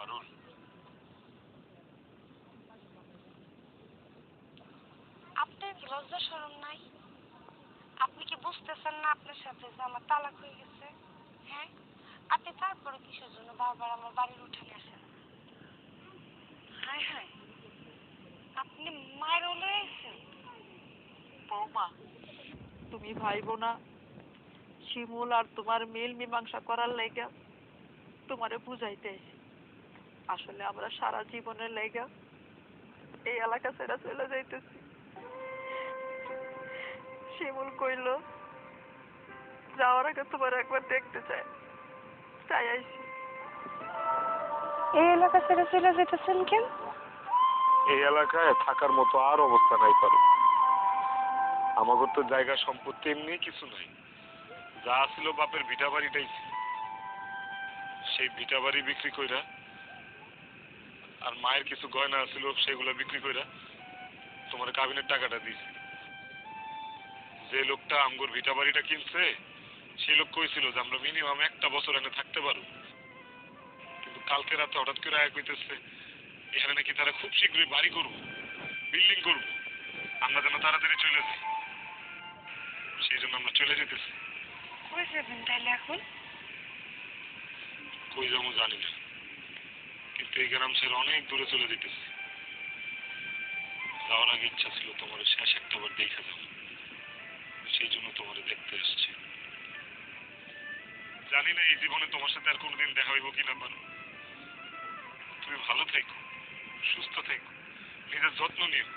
পারুল, আপনার কি লজ্জা শরম নাই? আপনি কি বুঝতেছেন না আপনার সাথে যে আমার তালাক হয়ে গেছে? হ্যাঁ, আপনি তারপরে কিসের জন্য বারবার আমার বাড়ির উঠানে আসেন? হায় হায়, আপনি মায়ের লয়ে আইছেন? বৌমা, তুমি ভাইবো না শিমুল আর তোমার মিল মীমাংসা করার লাইগা তোমারে বুঝাইতে আইছি। আসলে আমরা সারা জীবনের লাইগা এই এলাকা ছেড়ে চলে যাইতেছি। শিমুল কইল যাওয়ার আগে তোমার একবার দেখতে চাই, তাই আইছি। এই এলাকা ছেড়ে চলে যেতেছেন কেন? এই এলাকায় থাকার মতো আর অবস্থা নাই পারুল। আমাকে তো জায়গা সম্পত্তি এমনি কিছু নাই, যা ছিল বাপের ভিটা বাড়িটাই ছিল। সেই ভিটা বাড়ি বিক্রি কইরা আর মায়ের কিছু গয়না ছিল সেগুলো বিক্রি কইরা তোমার কাবিনের টাকাটা দিয়েছি। যে লোকটা আমগোর ভিটা বাড়িটা কিনছে সেই লোক কইছিল যে আমরা মিনিমাম একটা বছর এনে থাকতে পারবো, কিন্তু কালকে রাতে হঠাৎ করে আয়া কইতেছে এখানে নাকি তারা খুব শীঘ্রই বাড়ি করবো, বিল্ডিং করবো, আমরা যেন তাড়াতাড়ি চলে যাই। সেই জন্য আমরা চলে যেতেছি। কই যাবেন তাইলে এখন? কই যাবো জানি না, কিন্তু এই গ্রাম ছেড়ে অনেক দূরে চলে যেতেছি। যাওয়ার আগে ইচ্ছা ছিল তোমার শেষ একটা বার দেখা যাবো, সেই জন্য তোমার দেখতে এসছি। জানি না এই জীবনে তোমার সাথে আর কোনোদিন দেখা হইব কিনা পারো। তুমি ভালো থেকো, সুস্থ থেকো, নিজের যত্ন নিও।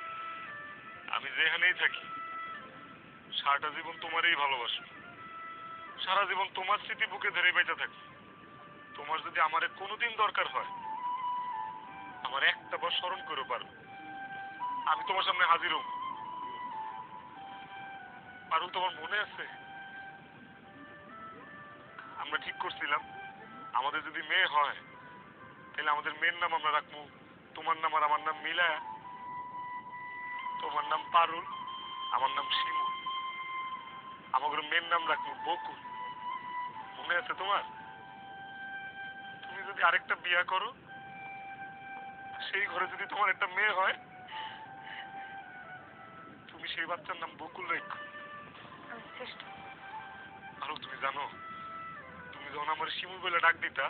আমি যেখানেই থাকি সারাটা জীবন তোমারই ভালোবাসবো, সারা জীবন তোমার স্মৃতি বুকে ধরে বেঁচে থাকি। তোমার যদি আমারে কোনোদিন দরকার হয় আমার একটা বার স্মরণ করে পারো, আমি তোমার সামনে হাজির হব। পারুল, তোমার মনে আছে আমরা ঠিক করছিলাম আমাদের যদি মেয়ে হয় তাহলে আমাদের মেয়ের নাম আমরা রাখবো তোমার নাম আর আমার নাম মিলায়া। তোমার নাম পারুল, আমার নাম শিমু, আমাদের মেয়ের নাম রাখবো বকুল। মনে আছে তোমার? তুমি যদি আরেকটা বিয়া করো সেই ঘরে যদি তোমার একটা মেয়ে হয় তুমি সেই বাচ্চার নাম বকুল রাখো। আমি চেষ্টা আর তুমি জানো তুমি যখন আমার শিমুল বলে ডাক দিতা